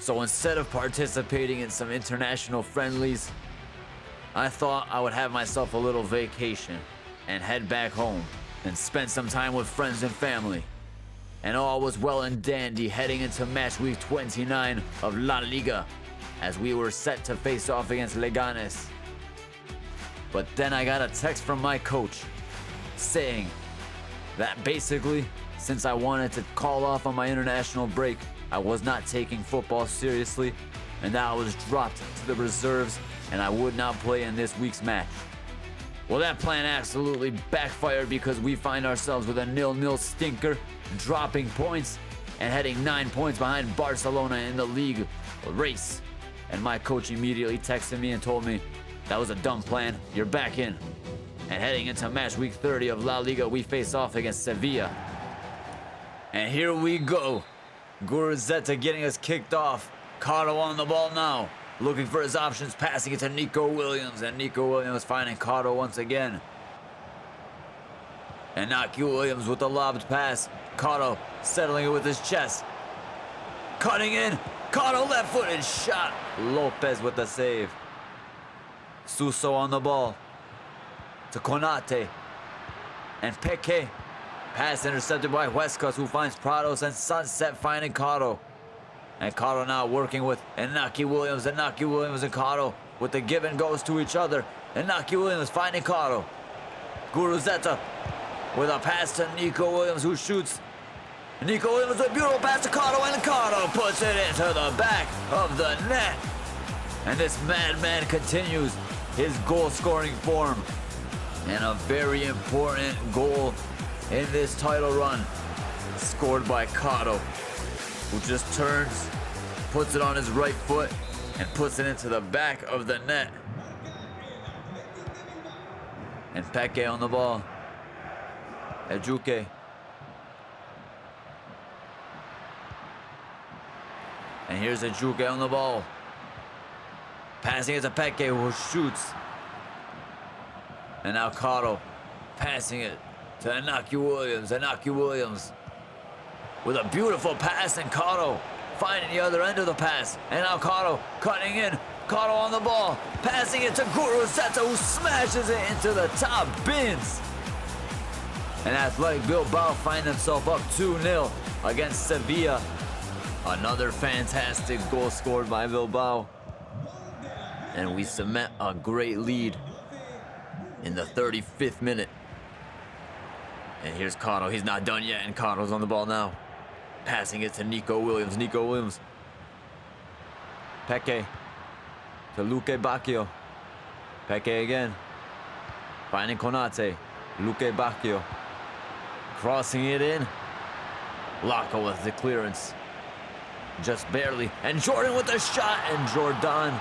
So instead of participating in some international friendlies, I thought I would have myself a little vacation and head back home and spend some time with friends and family. And all was well and dandy heading into match week 29 of La Liga as we were set to face off against Leganes. But then I got a text from my coach saying that basically, since I wanted to call off on my international break, I was not taking football seriously and that I was dropped to the reserves and I would not play in this week's match. Well, that plan absolutely backfired because we find ourselves with a 0-0 stinker, dropping points and heading 9 points behind Barcelona in the league race. And my coach immediately texted me and told me, that was a dumb plan, you're back in. And heading into match week 30 of La Liga, we face off against Sevilla. And here we go. Guruzzeta getting us kicked off. Karo on the ball now, looking for his options, passing it to Nico Williams, and Nico Williams finding Karo once again. And Naki Williams with the lobbed pass. Karo settling it with his chest. Cutting in. Karo left-footed shot. Lopez with the save. Suso on the ball. To Konate. And Peque. Pass intercepted by Huescas, who finds Prados, and Sunset finding Karo. And Karo now working with Naki Williams, and Naki Williams and Karo with the give and goes to each other. And Naki Williams finding Karo. Guruzzeta with a pass to Nico Williams, who shoots. Nico Williams with a beautiful pass to Karo, and Karo puts it into the back of the net. And this madman continues his goal-scoring form. And a very important goal in this title run, scored by Karo, who just turns, puts it on his right foot, and puts it into the back of the net. And Peque on the ball. Ejuke. And here's Ejuke on the ball. Passing it to Peque, who shoots. And now Karo passing it to Naki Williams. Naki Williams with a beautiful pass, and Karo finding the other end of the pass. And now Karo cutting in. Karo on the ball, passing it to Guruzzeta, who smashes it into the top bins. And Athletic Bilbao find themselves up 2-0 against Sevilla. Another fantastic goal scored by Bilbao. And we cement a great lead in the 35th minute. And here's Karo, he's not done yet, and Karo's on the ball now. Passing it to Nico Williams. Nico Williams. Peque to Luque Bacchio. Peque again. Finding Konate. Luque Bacchio. Crossing it in. Laco with the clearance. Just barely. And Jordan with the shot. And Jordan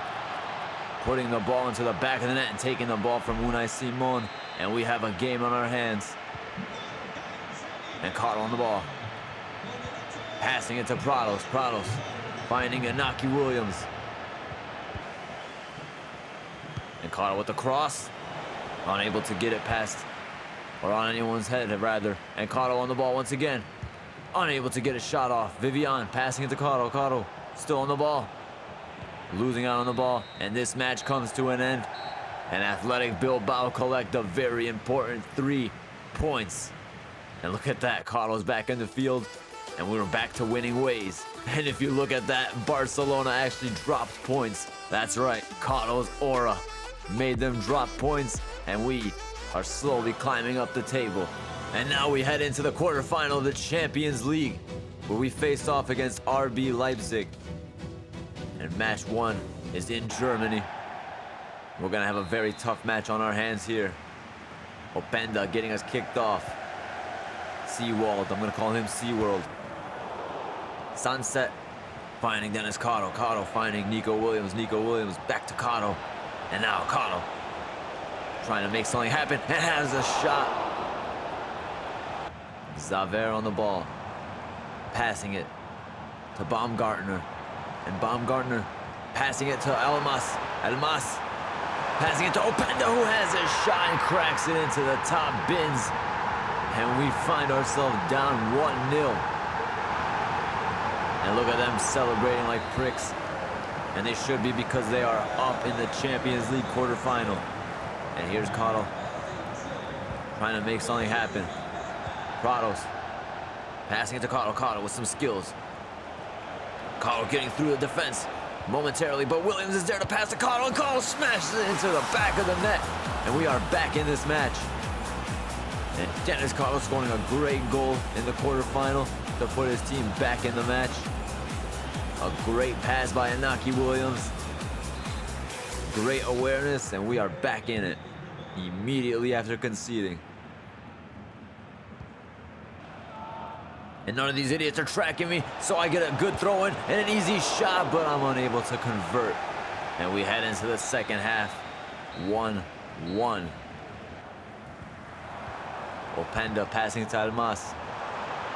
putting the ball into the back of the net and taking the ball from Unai Simon. And we have a game on our hands. And Karo on the ball. Passing it to Prados. Prados finding Naki Williams. And Karo with the cross. Unable to get it past, or on anyone's head, rather. And Karo on the ball once again. Unable to get a shot off. Vivian passing it to Karo. Karo still on the ball. Losing out on the ball. And this match comes to an end. And Athletic Bilbao collect a very important 3 points. And look at that, Karo's back in the field, and we were back to winning ways. And if you look at that, Barcelona actually dropped points. That's right, Karo's aura made them drop points, and we are slowly climbing up the table. And now we head into the quarterfinal of the Champions League, where we face off against RB Leipzig. And match 1 is in Germany. We're gonna have a very tough match on our hands here. Openda getting us kicked off. Seawald, I'm gonna call him SeaWorld. Sunset finding Denis Karo. Karo finding Nico Williams. Nico Williams back to Karo. And now Karo trying to make something happen and has a shot. Xaver on the ball. Passing it to Baumgartner. And Baumgartner passing it to Elmas. Elmas passing it to Openda, who has a shot and cracks it into the top bins. And we find ourselves down 1-0. And look at them celebrating like pricks. And they should be, because they are up in the Champions League quarterfinal. And here's Karo trying to make something happen. Prados passing it to Karo. Karo with some skills. Karo getting through the defense momentarily, but Williams is there to pass to Karo, and Karo smashes it into the back of the net. And we are back in this match. And Denis Karo scoring a great goal in the quarterfinal to put his team back in the match. A great pass by Inaki Williams. Great awareness, and we are back in it immediately after conceding. And none of these idiots are tracking me, so I get a good throw in and an easy shot, but I'm unable to convert. And we head into the second half, 1-1. Openda passing to Almas.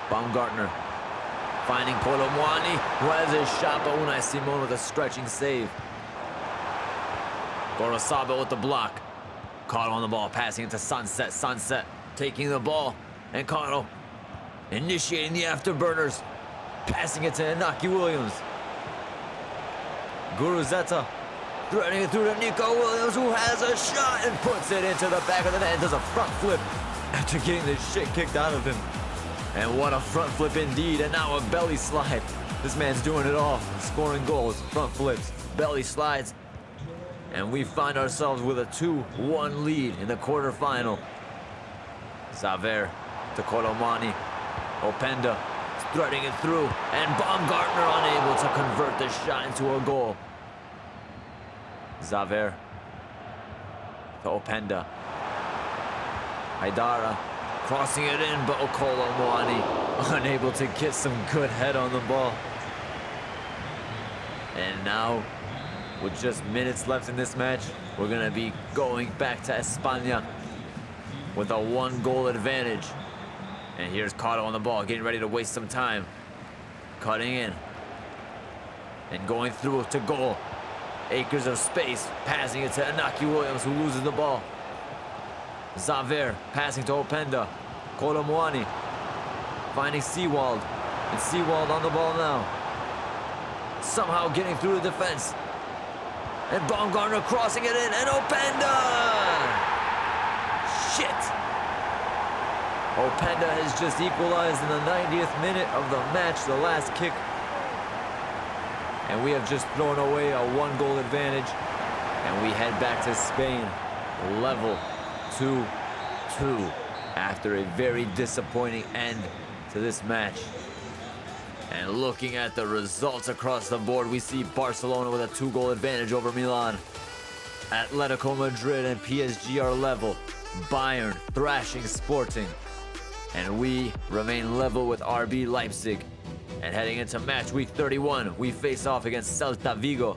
Baumgartner finding Polomwani, who has his shot, but Unai Simon with a stretching save. Gorosabe with the block. Karo on the ball, passing it to Sunset. Sunset taking the ball, and Karo initiating the afterburners, passing it to Inaki Williams. Guruzeta threading it through to Nico Williams, who has a shot and puts it into the back of the net and does a front flip after getting the shit kicked out of him. And what a front flip indeed, and now a belly slide. This man's doing it all, scoring goals, front flips, belly slides. And we find ourselves with a 2-1 lead in the quarterfinal. Xavier to Colomani. Openda threading it through, and Baumgartner unable to convert the shot into a goal. Xavier to Openda. Haidara crossing it in, but Colomani unable to get some good head on the ball. And now, with just minutes left in this match, we're gonna be going back to España with a 1-goal advantage. And here's Karo on the ball, getting ready to waste some time. Cutting in. And going through to goal. Acres of space, passing it to Inaki Williams, who loses the ball. Xavier passing to Openda. Colomwani finding Seawald. And Seawald on the ball now. Somehow getting through the defense. And Baumgartner crossing it in, and Openda! Shit! Openda has just equalized in the 90th minute of the match, the last kick. And we have just thrown away a 1-goal advantage. And we head back to Spain, level 2-2, after a very disappointing end to this match. And looking at the results across the board, we see Barcelona with a 2-goal advantage over Milan. Atletico Madrid and PSG are level. Bayern thrashing Sporting. And we remain level with RB Leipzig. And heading into match week 31, we face off against Celta Vigo.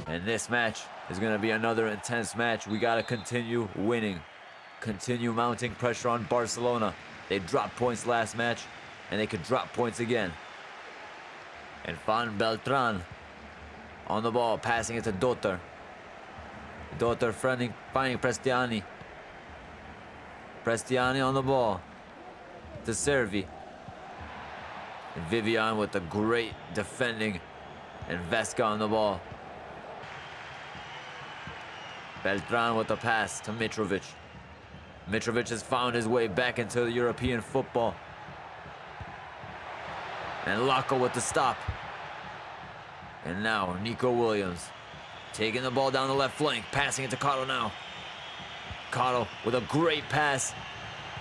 And this match is going to be another intense match. We got to continue winning. Continue mounting pressure on Barcelona. They dropped points last match, and they could drop points again. And Fan Beltran on the ball, passing it to Dotter. Dotter finding Prestiani. Prestiani on the ball to Servi. And Vivian with the great defending, and Vesca on the ball. Beltran with the pass to Mitrovic. Mitrovic has found his way back into the European football. And Lacko with the stop. And now Nico Williams taking the ball down the left flank, passing it to Karo now. Karo with a great pass,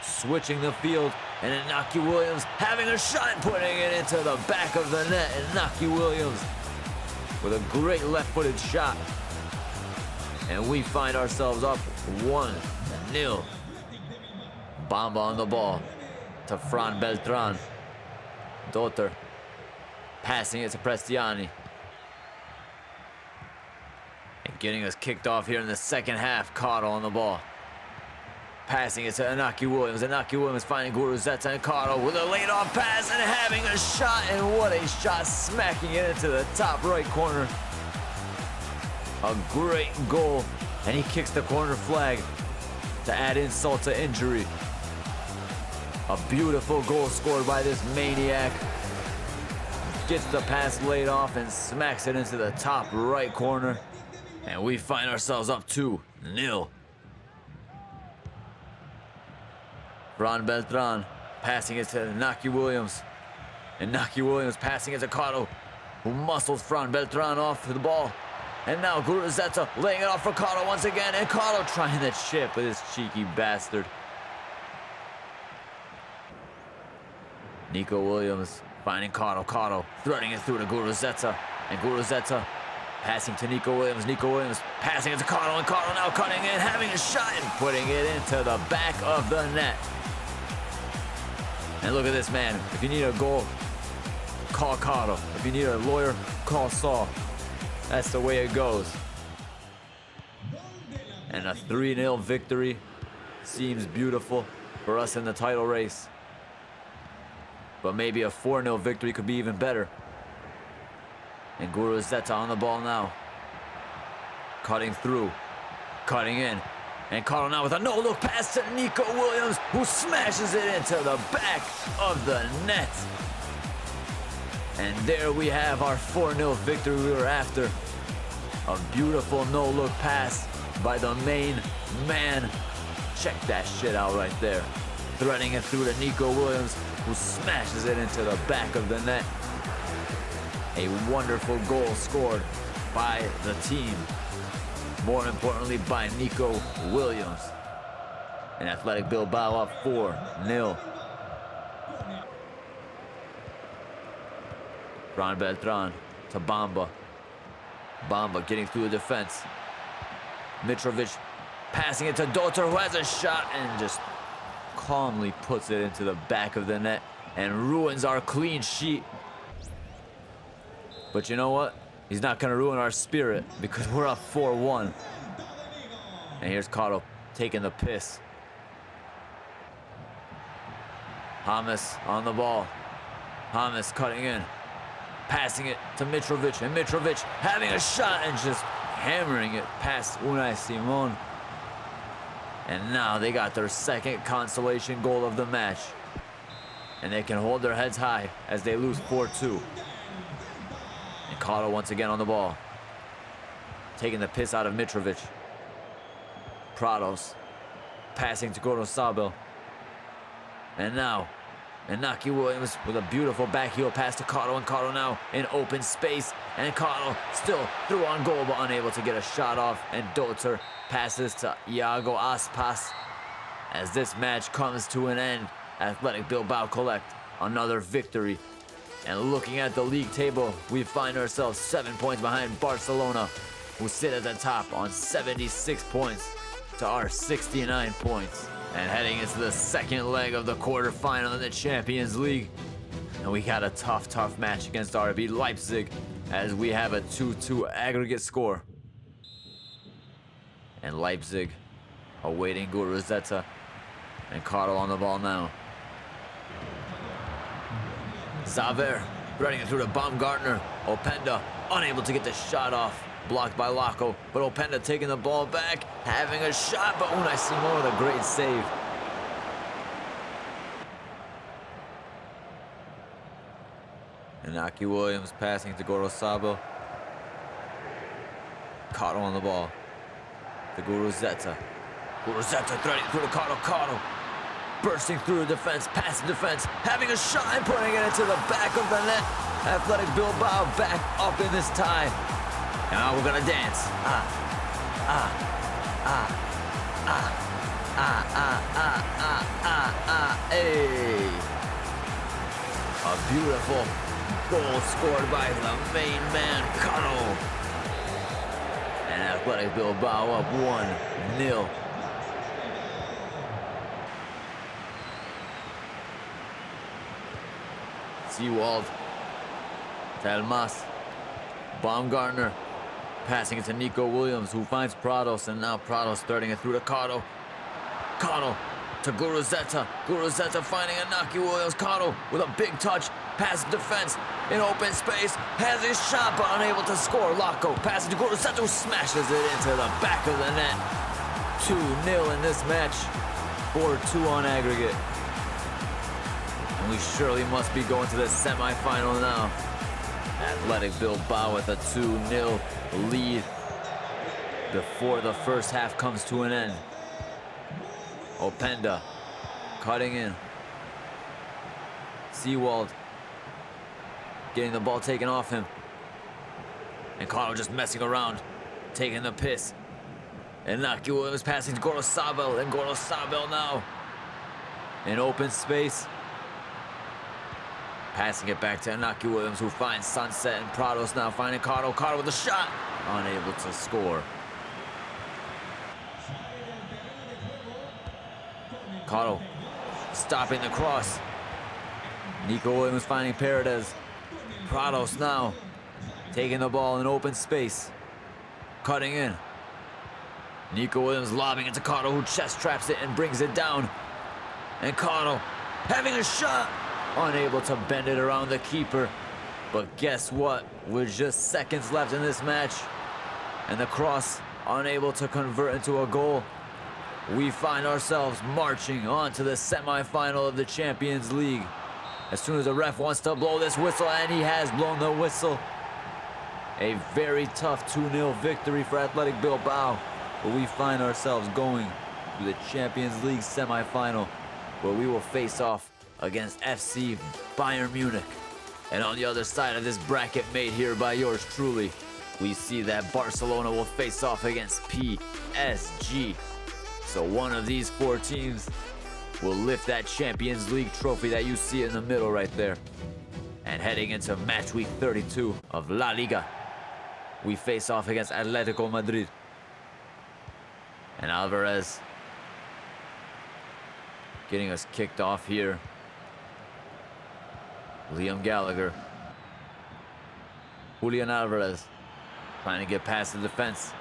switching the field, and Inaki Williams having a shot, putting it into the back of the net. Inaki Williams with a great left-footed shot. And we find ourselves up 1-0. Bamba on the ball to Fran Beltran. Dotter passing it to Prestiani. And getting us kicked off here in the second half. Karo on the ball. Passing it to Inaki Williams. Inaki Williams finding Guruzeta, and Karo with a laid-off pass and having a shot. And what a shot, smacking it into the top right corner. A great goal. And he kicks the corner flag to add insult to injury. A beautiful goal scored by this maniac. gets the pass laid off and smacks it into the top right corner. And we find ourselves up 2-0. Fran Beltran passing it to Naki Williams. And Naki Williams passing it to Caro, who muscles Fran Beltran off to the ball. And now Guruzeta laying it off for Caro once again. And Caro trying to chip with this cheeky bastard. Nico Williams finding Caro threading it through to Guruzeta. And Guruzeta passing to Nico Williams. Nico Williams passing it to Caro. And Caro now cutting in, having a shot and putting it into the back of the net. And look at this man. If you need a goal, call Caro. If you need a lawyer, call Saul. That's the way it goes. And a 3-0 victory seems beautiful for us in the title race. But maybe a 4-0 victory could be even better. And Guruzeta on the ball now. Cutting through. Cutting in. And Caro now with a no-look pass to Nico Williams, who smashes it into the back of the net. And there we have our 4-0 victory we were after. A beautiful no-look pass by the main man. Check that shit out right there. Threading it through to Nico Williams, who smashes it into the back of the net. A wonderful goal scored by the team. More importantly, by Nico Williams. And Athletic Bilbao up 4-0. Fran Beltran to Bamba. Bamba getting through the defense. Mitrovic passing it to Dotter, who has a shot and just calmly puts it into the back of the net and ruins our clean sheet. But you know what? He's not going to ruin our spirit because we're up 4-1. And here's Caro taking the piss. James on the ball. James cutting in. Passing it to Mitrovic. And Mitrovic having a shot and just hammering it past Unai Simon. And now they got their second consolation goal of the match. And they can hold their heads high as they lose 4-2. And Caro once again on the ball. Taking the piss out of Mitrovic. Prados passing to Gorosabel. And now, Naki Williams with a beautiful back heel pass to Caro. And Caro now in open space. And Caro still through on goal but unable to get a shot off. And Dotter passes to Iago Aspas. As this match comes to an end, Athletic Bilbao collect another victory. And looking at the league table, we find ourselves 7 points behind Barcelona, who sit at the top on 76 points to our 69 points. And heading into the second leg of the quarterfinal in the Champions League. And we got a tough match against RB Leipzig as we have a 2-2 aggregate score. And Leipzig awaiting Guruzeta. And Caro on the ball now. Zaver threading it through to Baumgartner. Openda unable to get the shot off. Blocked by Laco, but Openda taking the ball back, having a shot, but Unai Simon with a great save. And Naki Williams passing to Gorosabel. Caro on the ball. To Guruzeta. Guruzeta threading through to Caro. Caro bursting through the defense, past the defense, having a shot and putting it into the back of the net. Athletic Bilbao back up in this tie. Now we're gonna dance. Hey. A beautiful goal scored by the main man, Caro. And Athletic Bilbao up 1-0. Seawald. Telmas. Baumgartner. Passing it to Nico Williams, who finds Prados, and now Prados threading it through to Caro. Caro to Guruzeta. Guruzeta finding a Naki Williams. Caro with a big touch, past defense, in open space, has his shot but unable to score. Laco passes to Guruzeta, who smashes it into the back of the net. 2-0 in this match, 4-2 on aggregate. And we surely must be going to the semifinal now. Athletic Bilbao with a 2-0 lead before the first half comes to an end. Openda cutting in. Seawald getting the ball taken off him. And Karo just messing around, taking the piss. And Naki Williams passing to Gorosabel, and Gorosabel now in open space. Passing it back to Naki Williams, who finds Sunset, and Prados now finding Karo. Karo with a shot, unable to score. Karo stopping the cross. Nico Williams finding Paredes. Prados now taking the ball in open space, cutting in. Nico Williams lobbing it to Karo, who chest traps it and brings it down. And Karo having a shot, unable to bend it around the keeper. But guess what? With just seconds left in this match, and the cross unable to convert into a goal, we find ourselves marching on to the semifinal of the Champions League. As soon as the ref wants to blow this whistle, and he has blown the whistle, a very tough 2-0 victory for Athletic Bilbao. But we find ourselves going to the Champions League semifinal, where we will face off against FC Bayern Munich. And on the other side of this bracket made here by yours truly, we see that Barcelona will face off against PSG. So one of these four teams will lift that Champions League trophy that you see in the middle right there. And heading into match week 32 of La Liga, we face off against Atletico Madrid. And Alvarez getting us kicked off here. Liam Gallagher. Julian Alvarez trying to get past the defense.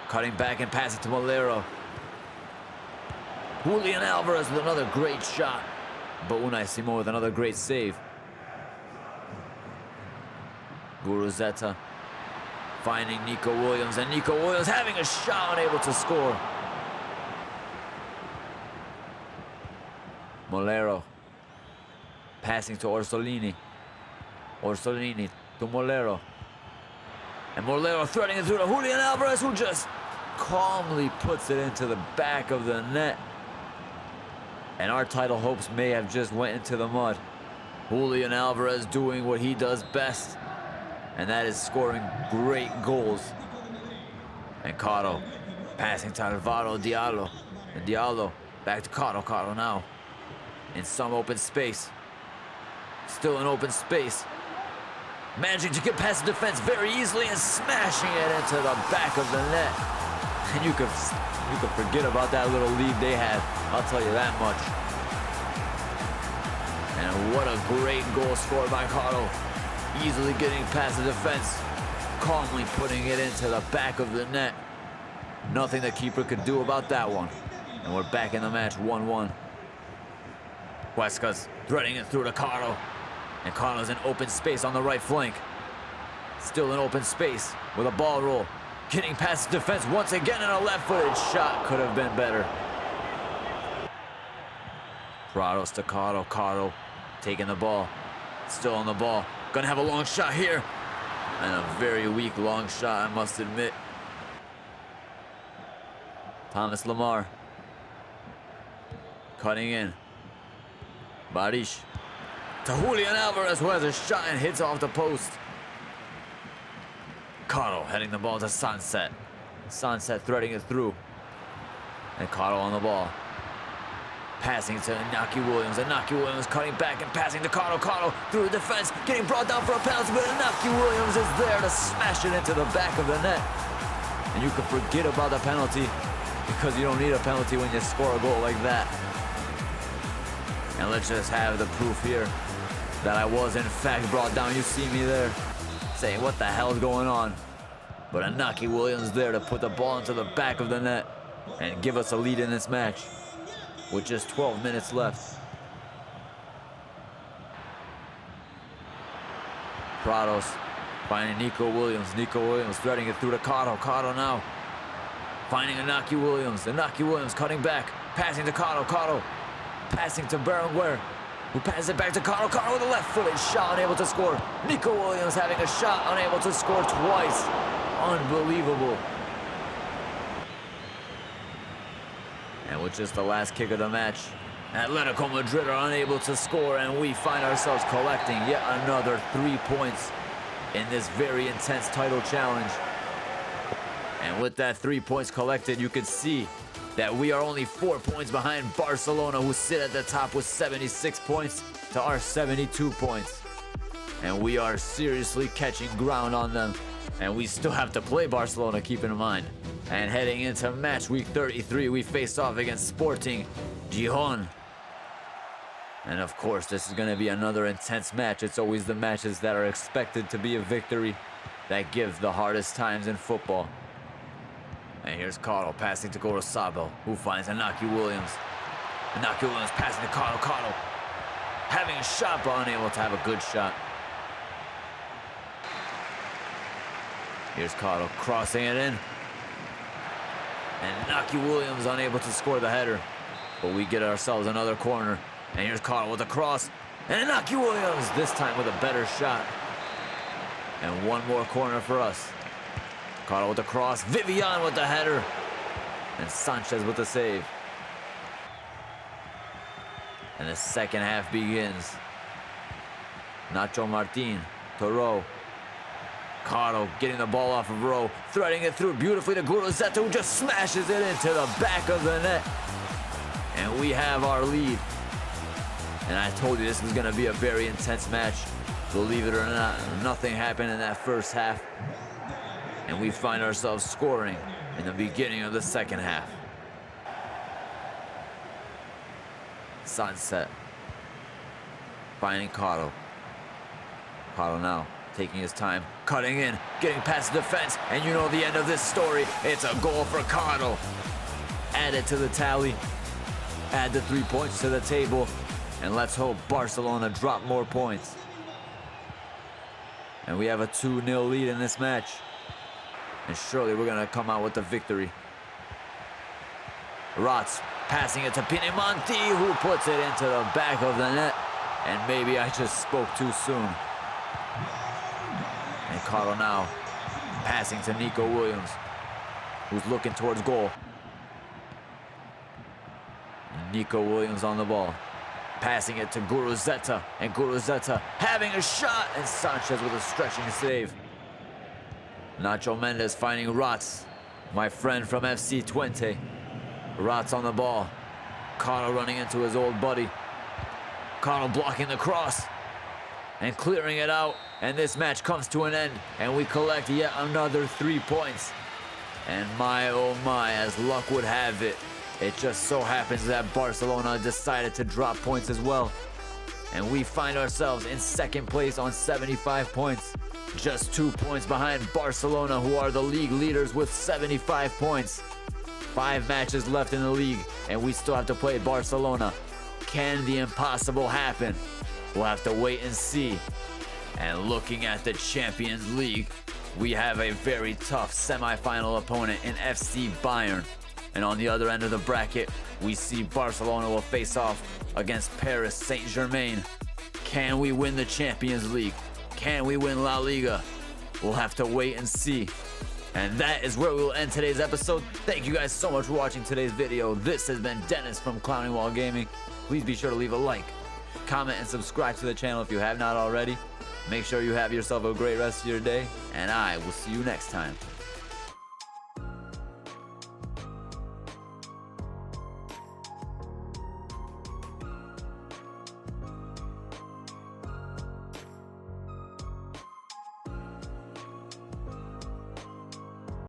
Cutting back and passing to Molero. Julian Alvarez with another great shot. But Unai Simon with another great save. Guruzeta finding Nico Williams, and Nico Williams having a shot, unable to score. Molero passing to Orsolini. Orsolini to Molero. And Molero threading it through to Julian Alvarez, who just calmly puts it into the back of the net. And our title hopes may have just went into the mud. Julian Alvarez doing what he does best, and that is scoring great goals. And Karo passing to Alvaro Diallo. And Diallo back to Karo. Karo now in some open space. Still in open space. Managing to get past the defense very easily and smashing it into the back of the net. And you could forget about that little lead they had, I'll tell you that much. And what a great goal scored by Karo. Easily getting past the defense, calmly putting it into the back of the net. Nothing the keeper could do about that one. And we're back in the match 1-1. Huesca's threading it through to Karo. And Karo's in open space on the right flank. Still in open space with a ball roll. Getting past the defense once again, and a left-footed shot could have been better. Prados to Karo. Karo taking the ball. Still on the ball. Gonna have a long shot here. And a very weak long shot, I must admit. Thomas Lamar cutting in. Barish to Julian Alvarez, who has a shot and hits off the post. Karo heading the ball to Sunset. Sunset threading it through. And Karo on the ball. Passing to Inaki Williams. Inaki Williams cutting back and passing to Karo. Karo through the defense, getting brought down for a penalty, but Inaki Williams is there to smash it into the back of the net. And you can forget about the penalty, because you don't need a penalty when you score a goal like that. And let's just have the proof here that I was in fact brought down. You see me there saying, what the hell's going on? But Inaki Williams there to put the ball into the back of the net and give us a lead in this match with just 12 minutes left. Prados finding Nico Williams. Nico Williams threading it through to Karo. Karo now finding Inaki Williams. Inaki Williams cutting back, passing to Karo. Karo passing to Berenguer. who passes it back to Karo. Karo with a left-footed shot, unable to score. Nico Williams having a shot, unable to score twice. Unbelievable. And with just the last kick of the match, Atletico Madrid are unable to score, and we find ourselves collecting yet another 3 points in this very intense title challenge. And with that 3 points collected, you can see that we are only 4 points behind Barcelona, who sit at the top with 76 points to our 72 points. And we are seriously catching ground on them. And we still have to play Barcelona, keep in mind. And heading into match week 33, we face off against Sporting Gijon. And of course, this is going to be another intense match. It's always the matches that are expected to be a victory that give the hardest times in football. And here's Karo passing to Gorosabo, who finds Inaki Williams. Inaki Williams passing to Karo. Karo having a shot, but unable to have a good shot. Here's Karo crossing it in. And Inaki Williams unable to score the header. But we get ourselves another corner. And here's Karo with a cross. And Inaki Williams, this time with a better shot. And one more corner for us. Karo with the cross. Vivian with the header. And Sanchez with the save. And the second half begins. Nacho Martin to Rowe. Karo getting the ball off of Rowe, threading it through beautifully to Guruzeta, who just smashes it into the back of the net. And we have our lead. And I told you this was going to be a very intense match. Believe it or not, nothing happened in that first half. And we find ourselves scoring in the beginning of the second half. Sunset. Finding Karo. Karo now taking his time, cutting in, getting past the defense, and you know the end of this story. It's a goal for Karo. Add it to the tally. Add the 3 points to the table, and let's hope Barcelona drop more points. And we have a 2-0 lead in this match. And surely we're gonna come out with the victory. Rots passing it to Pinamonti, who puts it into the back of the net. And maybe I just spoke too soon. And Karo now passing to Nico Williams, who's looking towards goal. Nico Williams on the ball, passing it to Guruzeta, and Guruzeta having a shot, and Sanchez with a stretching save. Nacho Mendes finding Rots, my friend from FC25. Rots on the ball. Karo running into his old buddy. Karo blocking the cross and clearing it out, and this match comes to an end, and we collect yet another 3 points. And my oh my, as luck would have it, it just so happens that Barcelona decided to drop points as well. And we find ourselves in second place on 75 points. Just 2 points behind Barcelona, who are the league leaders with 75 points. 5 matches left in the league, and we still have to play Barcelona. Can the impossible happen? We'll have to wait and see. And looking at the Champions League, we have a very tough semi-final opponent in FC Bayern. And on the other end of the bracket, we see Barcelona will face off against Paris Saint-Germain. Can we win the Champions League? Can we win La Liga? We'll have to wait and see. And that is where we will end today's episode. Thank you guys so much for watching today's video. This has been Dennis from Clowning While Gaming. Please be sure to leave a like, comment, and subscribe to the channel if you have not already. Make sure you have yourself a great rest of your day, and I will see you next time.